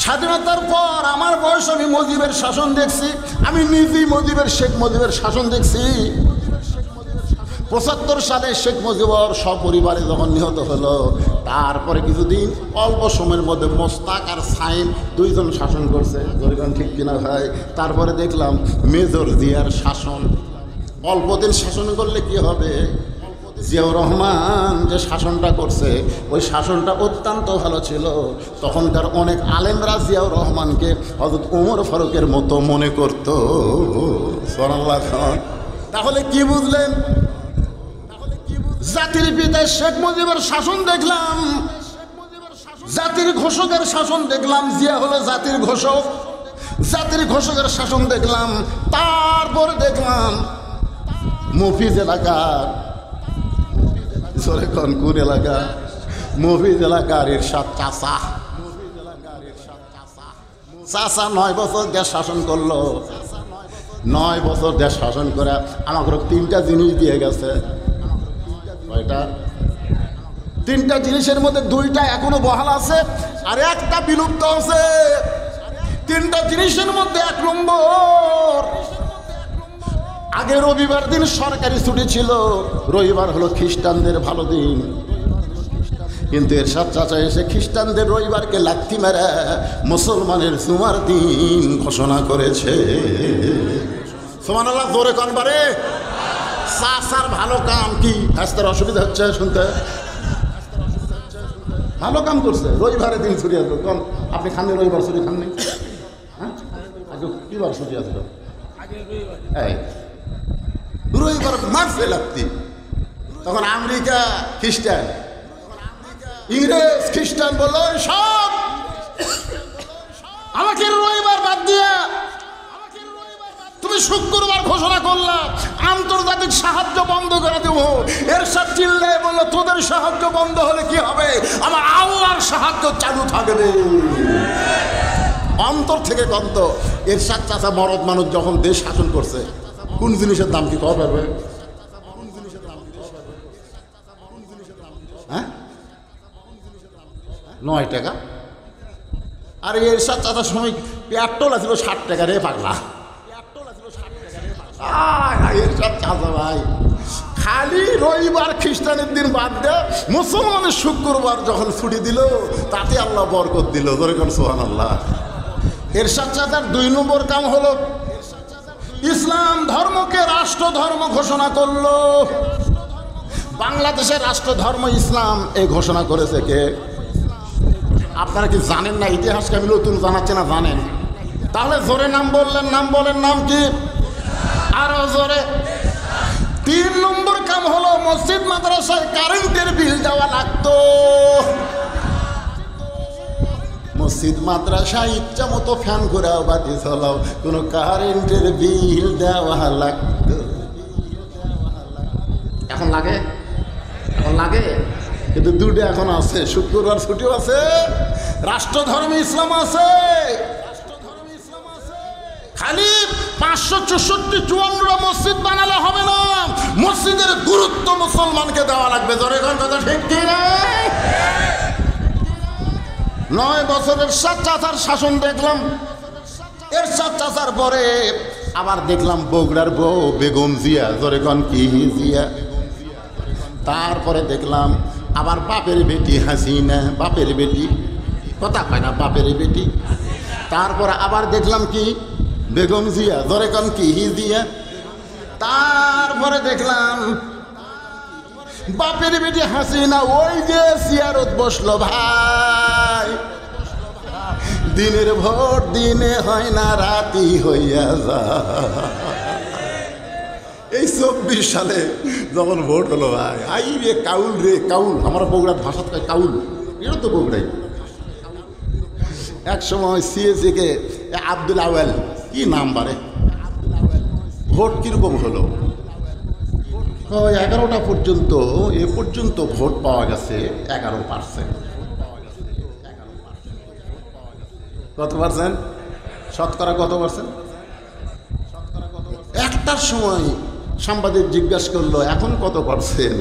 স্বাধীনতার পর আমার বয়স আমি মুজিবের শাসন দেখছি, আমি নিজেই শেখ মুজিবের শাসন দেখছি। ৭৫ সালে শেখ মুজিবর সপরিবারে যখন নিহত হলো, তারপরে কিছুদিন অল্প সময়ের মধ্যে মোস্তাক আর সাইন দুইজন শাসন করছে, জরিগান ঠিক কিনা ভাই। তারপরে দেখলাম মেজর জিয়ার শাসন। অল্প দিন শাসন করলে কি হবে? জিয়াউর রহমান যে শাসনটা করছে ওই শাসনটা অত্যন্ত ভালো ছিল। তখনকার অনেক আলেমরা জিয়াউর রহমানকে হযরত ওমর ফারুকের মতো মনে করত। সুবহানাল্লাহ। তাহলে কি বুঝলেন? জাতির পিতা শেখ মুজিবের শাসন দেখলাম, জাতির ঘোষকের শাসন দেখলাম, জিয়া হলো জাতির ঘোষক, জাতির ঘোষকের শাসন দেখলাম। তারপরে দেখলাম মফিজ এলাকার, কোন এলাকা? মফিজ এলাকার এরশাদ চাচা, 9 বছর দেশ শাসন করলো। 9 বছর দেশ শাসন করে আমাকে 3টা জিনিস দিয়ে গেছে। কয়টা? 3টা জিনিসের মধ্যে 2টা এখনো বহাল আছে আর একটা বিলুপ্ত আছে। 3টা জিনিসের মধ্যে 1 নম্বর, আগে রবিবার দিন সরকারি ছুটি ছিল, রবিবার হলো খ্রিস্টানদের ভালো দিন। কিন্তু এরশাদ চাচা এসে খ্রিস্টানদের রবিবারকে লাথি মেরে মুসলমানের জুমার দিন ঘোষণা করেছে। সুবহানাল্লাহ, জোরে কনবারে। চাচার ভালো কাম কি? হাসতে অসুবিধা হচ্ছে শুনতে? ভালো কাম করছে, রবিবারের দিন ছুটি আছে। কোন আপনি খাননি রবিবার ছুটি খাননি? হ্যাঁ, আগে কি বার ছুটি আছে? এই রবিবার মারছে লাগতি। তখন আমেরিকা খ্রিস্টান, ইংরেজ খ্রিস্টান বলল সব আমাকে রবিবার বাদ দিয়ে তুমি শুক্রবার ঘোষণা করলা, আন্তর্জাতিক সাহায্য বন্ধ করে দেব। এরশাদ চিল্লায় বলল তোদের সাহায্য বন্ধ হলে কি হবে? আমার আল্লাহর সাহায্য চালু থাকবে। অন্তর থেকে কন্ত। এরশাদ চাচা মরদ মানুষ যখন দেশ শাসন করছে, কোন জিনিসের দাম কি কবে হবে? হ্যাঁ, 9 টাকা। আর এরশাদ চাচার সময় পেট্রোল আছিল 60 টাকা। রে পাগলা, এরশাদ চাচা ভাই খালি রবিবার খ্রিস্টানের দিন বাদ দে, মুসলমানের শুক্রবার যখন ছুটি দিল তাতে আল্লাহ বরকত দিল। ধরে কোন সুবহানাল্লাহ। এরশাদ চাচার 2 নম্বর কাম হলো ইসলাম ধর্মকে রাষ্ট্র ধর্ম ঘোষণা করলো। বাংলাদেশের রাষ্ট্র ধর্ম ইসলাম, এই ঘোষণা করেছে কে? আপনারা কি জানেন না? ইতিহাসকে আমি নতুন জানাচ্ছি না, জানেন? তাহলে জোরে নাম বললেন, নাম বলেন, নাম কি? আরো জোরে। 3 নম্বর কাম হলো মসজিদ মাদ্রাসায় কারেন্টের বিল দেওয়া লাগতো। মসজিদ মাদ্রাসায় ইচ্ছা মতো ফ্যান ঘোরাও, বাতি চালাও, কোনো কারেন্টের বিল দেওয়া লাগতো। এখন লাগে? এখন লাগে? কিন্তু 2টা এখন আছে, শুক্রবার ছুটিও আছে, রাষ্ট্রধর্মে ইসলাম আছে। খালি 564 মসজিদ বানালে হবে না, মসজিদের গুরুত্ব মুসলমানকে দেওয়া লাগবে। জোরে কোন কথা ঠিক কি না? 9 বছরের এরশাদ চাচার শাসন দেখলাম। এরশাদ চাচার পরে আবার দেখলাম বগুড়ার বউ বেগম জিয়া। জোরে কোন কি জিয়া? তারপরে দেখলাম আবার বাপের বেটি হাসিনা, বাপের বেটি, কথা পায় না, বাপের বেটি। তারপরে আবার দেখলাম কি বেগম জিয়া। ধরে কোন কি জিয়া? তারপরে দেখলাম বাপের বেটি হাসিনা। ওই যে চেয়ারত বসলো ভাই, দিনের ভোট দিনে হয় না, রাতি হইয়া যায়। এই 24 সালে যখন ভোট হলো ভাই, আই রে কাউল, রে কাউল, আমার বগুড়ার ভাষা থাকে কাউল, এটা তো বগুড়াই। এক সময় সিএসি কে আব্দুল আওয়াল, কি নাম বারে, ভোট কিরকম হলো? 11টা পর্যন্ত, এ পর্যন্ত ভোট পাওয়া গেছে 11%। কত পার্সেন্ট? শতকরা কত পার্সেন্ট? 1টার সময় সাংবাদিক জিজ্ঞাসা করলো এখন কত পার্সেন্ট?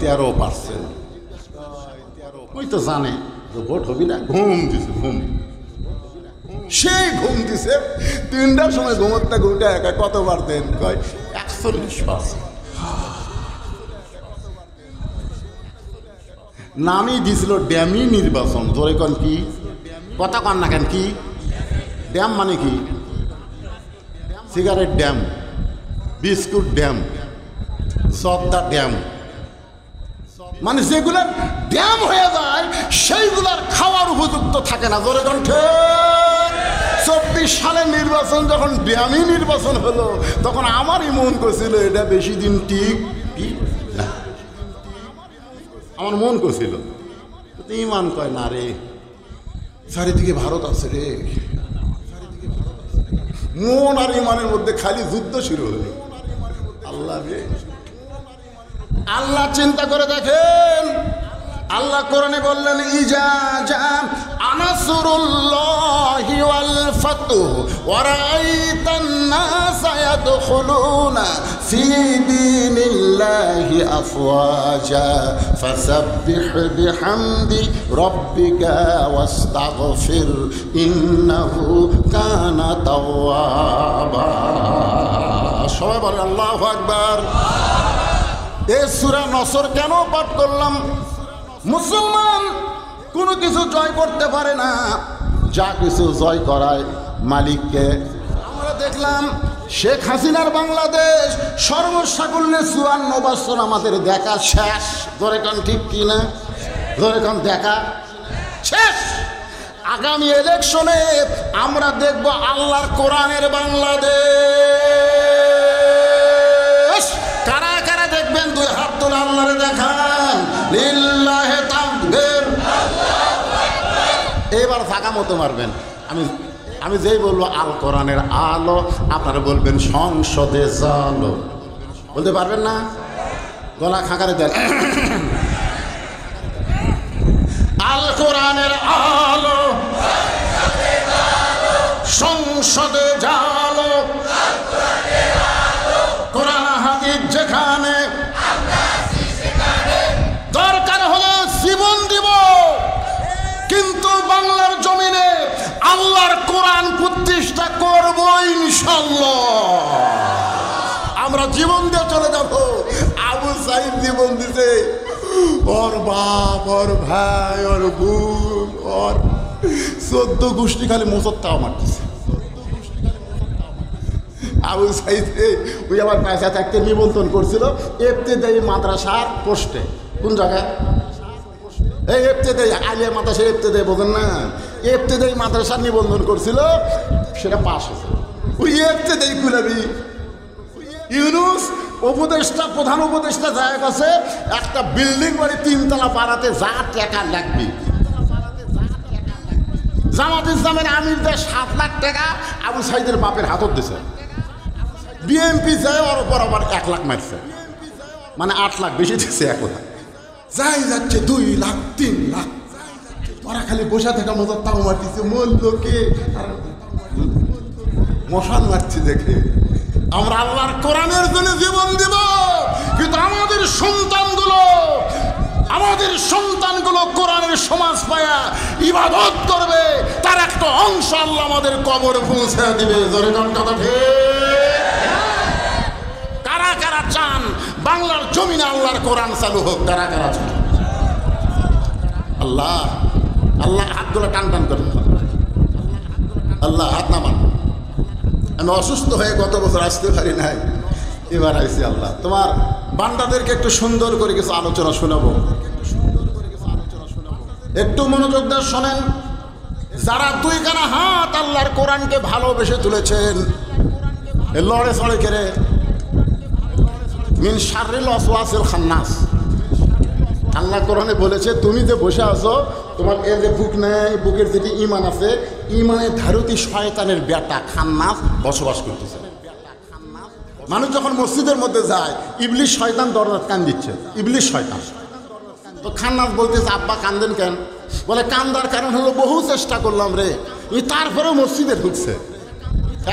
13%। ওই তো জানে যে ভোট হবি না, ঘুম দিছে, ঘুম। সেই ঘুম দিছে 3টার সময় ঘুমোতে ঘুমটা একা কতবার দেন কয় 41%। নামই দিছিল ড্যামি নির্বাচন। ধরে কন কি কথা কন না কেন? কি ড্যাম মানে কি? সিগারেট ড্যাম, বিস্কুট ড্যাম, সদ্দা ড্যাম, মানে যেগুলার ড্যাম হয়ে যায় সেইগুলার খাওয়ার উপযুক্ত থাকে না। জোরে কণ্ঠে 24 সালের নির্বাচন যখন ড্যামই নির্বাচন হলো তখন আমারই মন করছিল এটা বেশি দিন ঠিক না। আমার মন করছিল, ইমান কয় না রে, চারিদিকে ভারত আছে রে। মন আর ইমানের মধ্যে খালি যুদ্ধ শুরু হলো। আল্লাহ রে, আল্লাহ চিন্তা করে দেখেন, আল্লাহ কোরআনে বললেন ইজা জা আনাসরুল্লাহি ওয়াল ফাতহু ওয়া রাআইতান নাসা ইয়াদখুলুনা ফি দীনিল্লাহি আফওয়াজা ফাসাব্বিহ বিহামদি রাব্বিকা ওয়াস্তাগফির ইন্নাহু কানা তাওয়াবা। সবাই বলেন আল্লাহু আকবার। এই সূরা নসর কেন পাঠ করলাম? মুসলমান কোনো কিছু জয় করতে পারে না, যা কিছু জয় করায় মালিককে। আমরা দেখলাম শেখ হাসিনার বাংলাদেশ সর্বসাকুল্যে 54 বছর আমাদের দেখা শেষ। ধরে কান ঠিক কিনা? ধরে কান দেখা শেষ। আগামী ইলেকশনে আমরা দেখব আল্লাহর কোরআনের বাংলাদেশ। কারা কারা দেখবেন? 2 হাত তুলে আল্লাহরে দেখান। লিল্লাহি তাকবীর। এবার ফাঁকা মতো মারবেন। আমি যেই বলবো আল কোরআনের আলো, আপনারা বলবেন সংসদে জালো। বলতে পারবেন না? গলা খাঁকারে দেন। আল কোরআনের আলো সংসদে জালো। কোরআন হাদিস যেখানে দরকার হলে জীবন দিব, কিন্তু বাংলার জমিনে আল্লাহর কোরআন প্রতিষ্ঠা করব ইনশাআল্লাহ। আমরা জীবন দিয়ে চলে যাব। আবু সাইদ জীবন দিছে, ওর বাপ, ওর ভাই, ওর বোন, ওর 14 গোষ্ঠী খালি মোচত্তাও মারতেছে। আবু সাইদ ওই আমার পয়সা থাকতে নিমন্ত্রণ করছিল ইবতেদায়ী মাদ্রাসার পোস্টে। কোন জায়গায়? এই ইবতেদায়ী আলিয়া মাদ্রাসা ইবতেদায়ী, বোঝেন না? ইবতেদায়ী মাদ্রাসার নিবন্ধন করছিল, সেটা পাস হয়েছে। ওই ইবতেদায়ী কুলাবি ইউনুস উপদেষ্টা, প্রধান উপদেষ্টা যায় কাছে একটা বিল্ডিং বাড়ি 3 তলা বাড়াতে যা টাকা লাগবে, জামাত ইসলামের আমির দেয় 7 লাখ টাকা আবু সাইদের বাপের হাতত দিছে। বিএমপি যায় ওর উপর আবার 1 লাখ মারছে, মানে 8 লাখ বেশি দিচ্ছে। 1 লাখ যাই যাচ্ছে 2 লাখ 3 লাখ। ওরা খালি বসে থাকা মতো তাও মারতেছে। মূল লোকে মশান মারছে দেখে। আমরা আল্লাহর কোরআনের জন্য জীবন দিব, কিন্তু আমাদের সন্তানগুলো কোরআনের সমাজ পায়া ইবাদত করবে, তার একটা অংশ আল্লাহ আমাদের কবর পৌঁছে দিবে। জোরে কথা ঠিক। কারা কারা চান বাংলার জমিনে আল্লাহর কোরআন চালু হোক? কারা কারা চান? আল্লাহ আল্লাহ হাতগুলো টান টান করে। আল্লাহ হাত নামান। আমি অসুস্থ হয়ে গত বছর আসতে পারি নাই, এবার আইসি। আল্লাহ তোমার বান্দাদেরকে একটু সুন্দর করে কিছু আলোচনা শোনাবো, একটু মনোযোগ দিয়ে শোনেন। যারা 2 কানা হাত আল্লাহর কোরআনকে ভালোবেসে তুলেছেন, লড়ে চড়ে কেড়ে মিন শাররিল ওয়াসওয়াসিল খান্নাস। আল্লাহ কোরআনে বলেছে তুমি যে বসে আছো, তোমার এর যে বুক নেই, বুকের যেটি ইমান আছে, ইমানের ধারুতি শয়তানের বেটা খান্নাস বসবাস করতেছে। মানুষ যখন মসজিদের মধ্যে যায়, ইবলিশ শয়তান দরজায় কান দিচ্ছে। ইবলিশ শয়তান তো খান্নাস বলতেছে আব্বা কান্দেন কেন? বলে কান্দার কারণ হলো বহু চেষ্টা করলাম রে, তারপরেও মসজিদে ঢুকছে।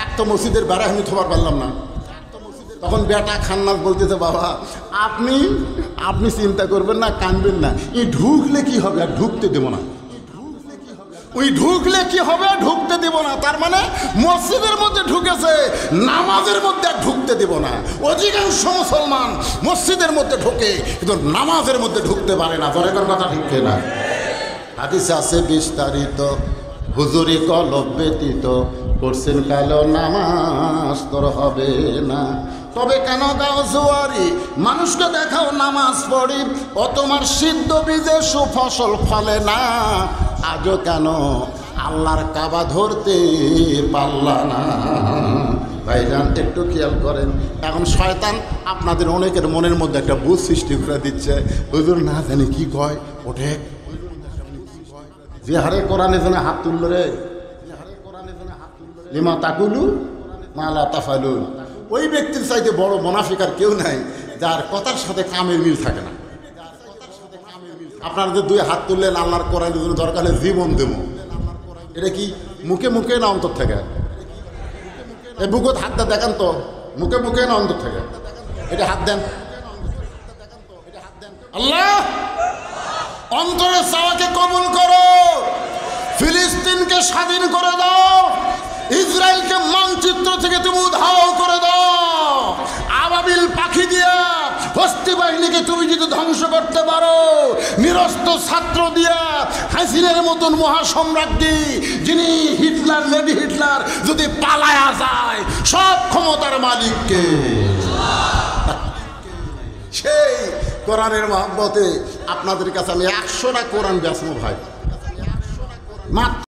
এক তো মসজিদের বেড়া আমি থবার পারলাম না। তখন বেটা খান্নাস বলতেছে বাবা আপনি চিন্তা করবেন না, কানবেন না, ঢুকলে কি হবে, আর ঢুকতে দেবো না। ওই ঢুকলে কি হবে? ঢুকতে দিব না। তার মানে মসজিদের মধ্যে ঢুকেছে, নামাজের মধ্যে আর ঢুকতে দিব না। অধিকাংশ মুসলমান মসজিদের মধ্যে ঢোকে কিন্তু নামাজের মধ্যে ঢুকতে পারে না। দরকার কথা ঠিক না? হাদিসে আছে বিস্তারিত, হুজুরি কলব ব্যতীত করছেন কালো নামাজ তোর হবে না। তবে কেন দাও জোয়ারি, মানুষকে দেখাও নামাজ পড়ি, ও তোমার সিদ্ধ বীজে সুফসল ফলে না। আজও কেন আল্লাহর কাবা ধরতে পারলা না? ভাইজান একটু খেয়াল করেন। এখন শয়তান আপনাদের অনেকের মনের মধ্যে একটা বুঝ সৃষ্টি করে দিচ্ছে, হুজুর না জানি কি কয় ওঠে, যে হারে কোরআনে যেন হাত তুলল রে, লিমা তাকুলু মালা তাফালুন। ওই ব্যক্তির চাইতে বড় মুনাফিক আর কেউ নাই যার কথার সাথে কামের মিল থাকে না। আপনারা যে দুই হাত তুললেন আল্লাহর কোরআনের জন্য, দরকার হলে জীবন দেব, এটা কি মুখে মুখে না অন্তর থেকে? এই বুকত হাতটা দেখান তো, মুখে মুখে না অন্তর থেকে? এটা হাত দেন। আল্লাহ অন্তরের চাওয়াকে কবুল করো, ফিলিস্তিনকে স্বাধীন করে দাও, ইসরায়েলকে মানচিত্র থেকে তুমি উধাও করে দাও, আবাবিল পাখি দিয়া হস্তি বাহিনীকে তুমি যদি ধ্বংস করতে পারো, নিরস্ত ছাত্র দিয়া হাসিনের মতন মহাসম্রাজ্ঞী যিনি হিটলার, লেডি হিটলার যদি পালায়া যায়, সব ক্ষমতার মালিককে। সেই কোরআনের মহব্বতে আপনাদের কাছে আমি 100টা কোরআন বেচবো ভাই, মাত্র